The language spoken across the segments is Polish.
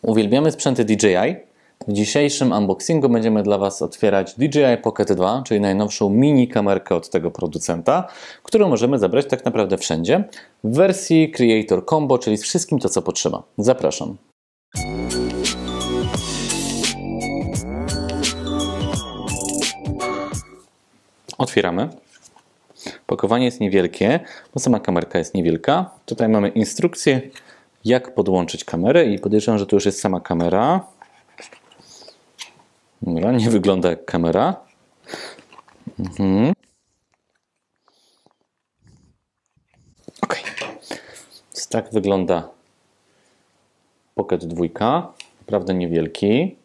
Uwielbiamy sprzęty DJI. W dzisiejszym unboxingu będziemy dla Was otwierać DJI Pocket 2, czyli najnowszą mini kamerkę od tego producenta, którą możemy zabrać tak naprawdę wszędzie, w wersji Creator Combo, czyli z wszystkim to, co potrzeba. Zapraszam. Otwieramy. Pakowanie jest niewielkie, bo sama kamerka jest niewielka. Tutaj mamy instrukcję, jak podłączyć kamerę i podejrzewam, że tu już jest sama kamera. Dobra, nie wygląda jak kamera. Ok. Więc tak wygląda Pocket 2. Naprawdę niewielki.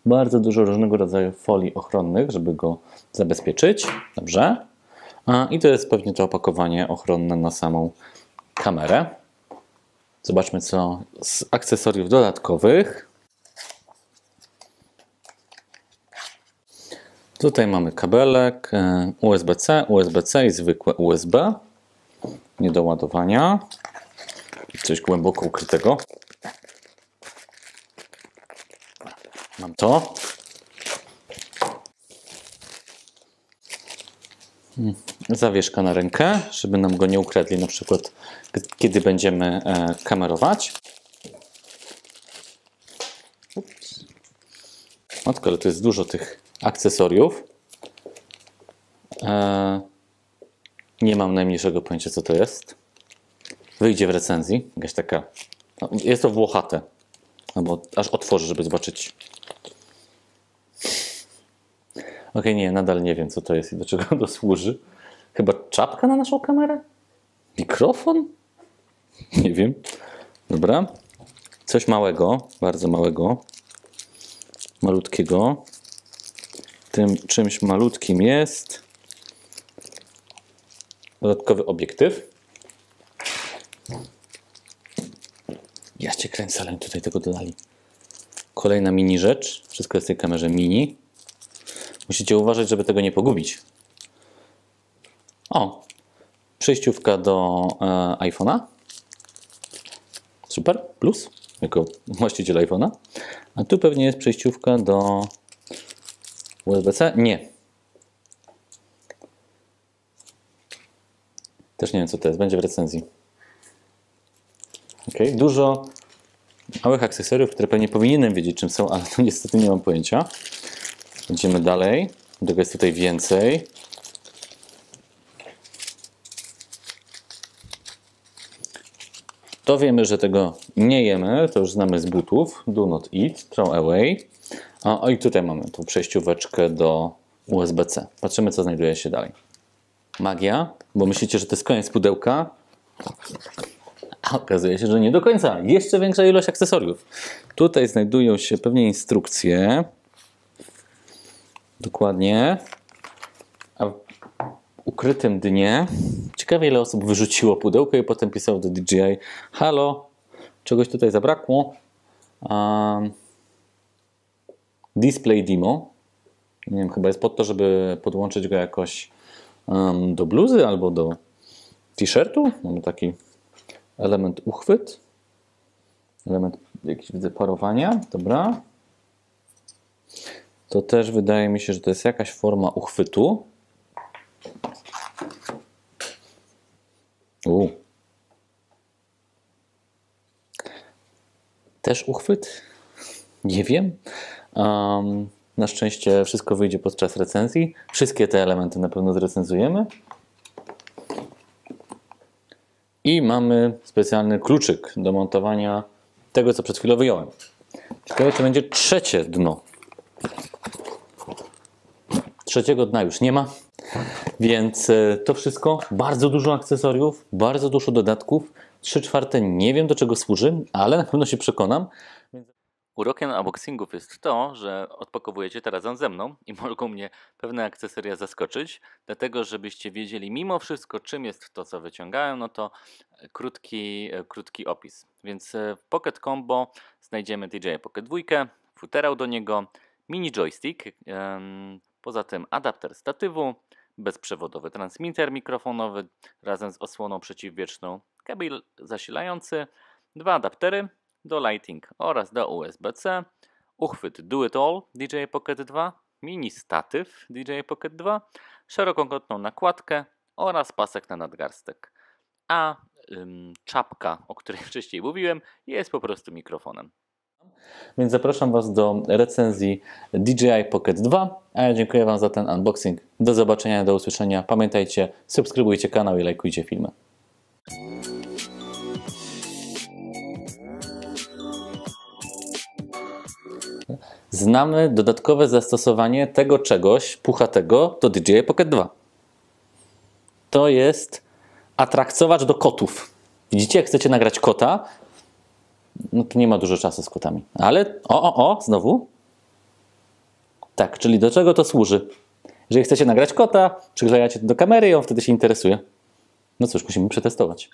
Bardzo dużo różnego rodzaju folii ochronnych, żeby go zabezpieczyć. Dobrze. I to jest pewnie to opakowanie ochronne na samą kamerę. Zobaczmy, co z akcesoriów dodatkowych. Tutaj mamy kabelek USB-C, USB-C i zwykłe USB. Nie do ładowania. Coś głęboko ukrytego. Mam to. Zawieszka na rękę, żeby nam go nie ukradli, na przykład kiedy będziemy kamerować. Ups. Matko, ale to jest dużo tych akcesoriów. Nie mam najmniejszego pojęcia, co to jest. Wyjdzie w recenzji. Jakaś taka... No, jest to włochate. Albo aż otworzę, żeby zobaczyć. Ok, nie, nadal nie wiem, co to jest i do czego to służy. Chyba czapka na naszą kamerę? Mikrofon? Nie wiem. Dobra. Coś małego, bardzo małego. Malutkiego. Tym czymś malutkim jest dodatkowy obiektyw. Ja cię kręcę, ale tutaj tego dodali. Kolejna mini rzecz. Wszystko jest w tej kamerze mini. Musicie uważać, żeby tego nie pogubić. O! Przejściówka do iPhone'a. Super, plus, jako właściciel iPhone'a. A tu pewnie jest przejściówka do USB-C? Nie. Też nie wiem, co to jest. Będzie w recenzji. Ok, dużo małych akcesoriów, które pewnie powinienem wiedzieć, czym są, ale to niestety nie mam pojęcia. Idziemy dalej. Tego jest tutaj więcej. To wiemy, że tego nie jemy. To już znamy z butów. Do not eat, throw away. O, i tutaj mamy tą przejścióweczkę do USB-C. Patrzymy, co znajduje się dalej. Magia, bo myślicie, że to jest koniec pudełka. A okazuje się, że nie do końca. Jeszcze większa ilość akcesoriów. Tutaj znajdują się pewnie instrukcje. Dokładnie. A w ukrytym dnie ciekawe, ile osób wyrzuciło pudełko i potem pisało do DJI: halo, czegoś tutaj zabrakło. Display demo. Nie wiem, chyba jest pod to, żeby podłączyć go jakoś do bluzy albo do t-shirtu. Mamy taki element uchwyt. Element jakiś, widzę, parowania. Dobra. To też wydaje mi się, że to jest jakaś forma uchwytu. Też uchwyt? Nie wiem. Na szczęście wszystko wyjdzie podczas recenzji. Wszystkie te elementy na pewno zrecenzujemy. I mamy specjalny kluczyk do montowania tego, co przed chwilą wyjąłem. Ciekawe, czy będzie trzecie dno. Trzeciego dna już nie ma, więc to wszystko, bardzo dużo akcesoriów, bardzo dużo dodatków, 3/4 nie wiem, do czego służy, ale na pewno się przekonam. Urokiem unboxingów jest to, że odpakowujecie to razem ze mną i mogą mnie pewne akcesoria zaskoczyć, dlatego żebyście wiedzieli mimo wszystko, czym jest to, co wyciągałem, no to krótki opis. Więc w Pocket Combo znajdziemy DJI Pocket 2, futerał do niego, mini joystick, poza tym adapter statywu, bezprzewodowy transmitter mikrofonowy razem z osłoną przeciwwietrzną, kabel zasilający, 2 adaptery, do Lighting oraz do USB-C, uchwyt Do It All DJI Pocket 2, mini statyw DJI Pocket 2, szerokokątną nakładkę oraz pasek na nadgarstek. A czapka, o której wcześniej mówiłem, jest po prostu mikrofonem. Więc zapraszam Was do recenzji DJI Pocket 2, a ja dziękuję Wam za ten unboxing. Do zobaczenia, do usłyszenia. Pamiętajcie, subskrybujcie kanał i lajkujcie filmy. Znamy dodatkowe zastosowanie tego czegoś puchatego do DJI Pocket 2. To jest atrakcjowacz do kotów. Widzicie, jak chcecie nagrać kota, no to nie ma dużo czasu z kotami. Ale znowu. Tak, czyli do czego to służy? Jeżeli chcecie nagrać kota, przyklejacie to do kamery i on wtedy się interesuje. No cóż, musimy przetestować.